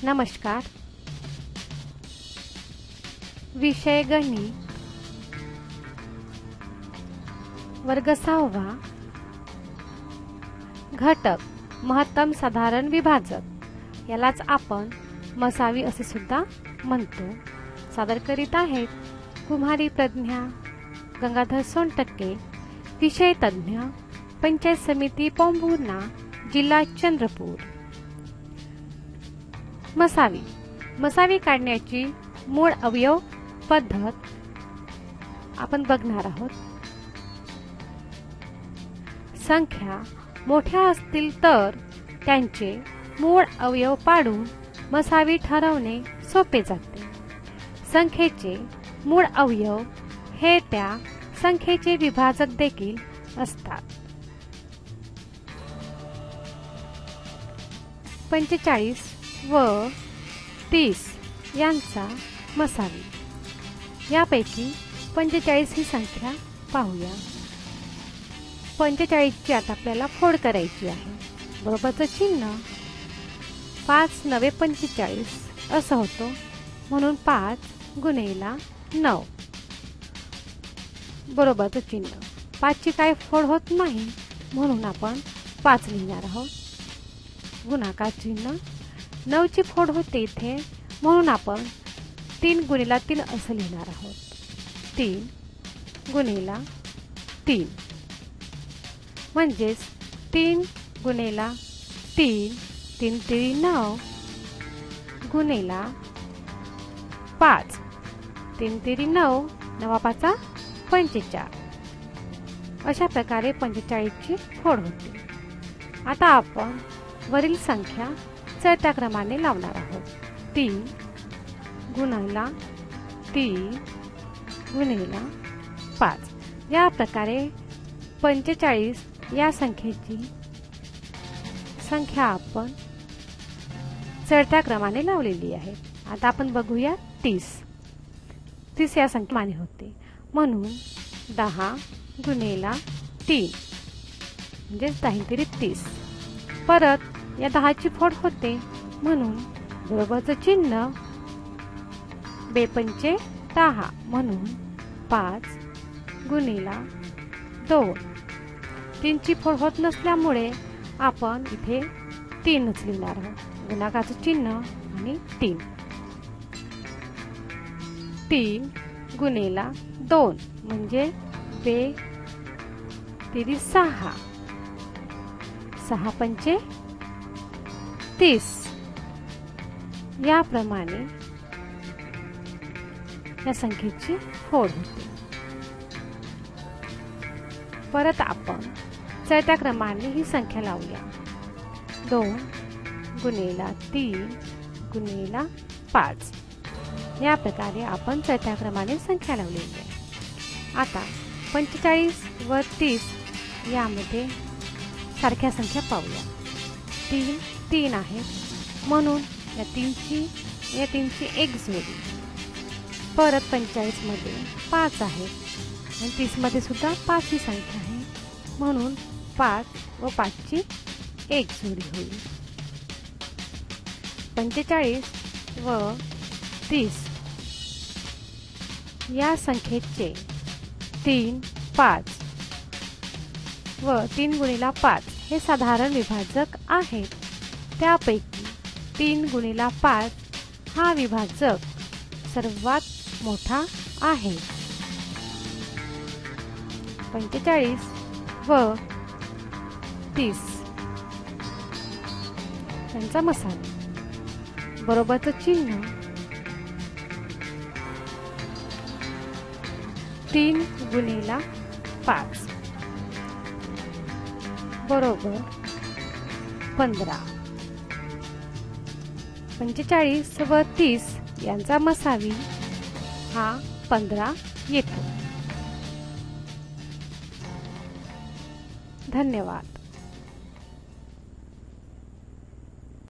नमस्कार. विषय गणित, वर्ग 6वा. घटक महत्तम साधारण विभाजक, यालाच आपण मसावी असे सुद्धा म्हणतो. सादर करीत आहेत कुमारी प्रज्ञा गंगाधर सोनटक्के, विषय तज्ञ, पंचायत समिती पोंभुर्णा, जिल्हा चंद्रपूर. मसावी काढण्याची मूळ अवयव पद्धत आपण बघणार आहोत. संख्या मोठ्या असतील तर त्यांचे मूळ अवयव पाडून मसावी ठरवणे सोपे जाते. संख्येचे मूळ अवयव हे त्या संख्येचे विभाजक देखील असतात. 45 व 30 यांचा मसावी. यापैकी 45 ही संख्या पाहूया. 45 ची आता आपल्याला फोड करायची आहे. बरोबरचं चिन्ह 5 × 9 = 45 असं होतं, म्हणून 5 गुणिला 9. बरोबरचं चिन्ह 5 ची काय फोड होत नाही, म्हणून आपण 5 लिहिणार आहोत. गुणाकार चिन्ह 9 ची फोड होते इथे, म्हणून आपण 3 गुणिला 3 असं लिहिणार आहोत. 3 गुणिला 3 म्हणजेच 3 गुणिला 3, 3 3 9 गुणिला 5, 3 3 9, 9 5 45. अशा प्रकारे 45 ची फोड होते. आता आपण वरील संख्या चढत्या क्रमाने लावणार आहोत. 3 गुणिला 3 गुणिला 5. या प्रकारे 45 या संख्येची संख्या आपण चढत्या क्रमाने लावलेली आहे. आता आपण बघूया 30 या संख्येमाने होते, म्हणून 10 गुणिला 3 म्हणजे 10 3 30. परत या 10 ची फोड होते, म्हणून बरोबरचं चिन्ह 2 पंचे 10, म्हणून 5 गुणिला 2. 3 ची फोड होत नसल्यामुळे आपण इथे 3च लिहिणार आहोत. गुणाकाराचं चिन्ह आणि 3. 3 गुणिला 2 म्हणजे 2 3 6, 6 पंचे 30. याप्रमाणे या संख्येची फोड होते. परत आपण चढत्या क्रमाने ही संख्या लावूया. 2 गुणिला 3 गुणिला 5. या प्रकारे आपण चढत्या क्रमाने संख्या लावलेली आहे. आता 45 व 30 यामध्ये सारख्या संख्या पाहूया. 3 3 आहेत, म्हणून या 3 ची एक जोडी. परत 45 मध्ये 5 आहेत आणि 30 मध्ये सुद्धा 5 ही संख्या आहे, म्हणून 5 व 5 ची एक जोडी होईल. 45 व 30 या संख्येचे 3 5 व 3 गुणिला 5 हे साधारण विभाजक आहेत. त्यापैकी 3 गुणिला 5 हा विभाजक सर्वात मोठा आहे. 45 व 30 यांचा मसाला. बरोबरचं चिन्ह 3 गुणिला 5 बरोबर 15. 45 व 30 यांचा मसावी हा 15 येतो. धन्यवाद.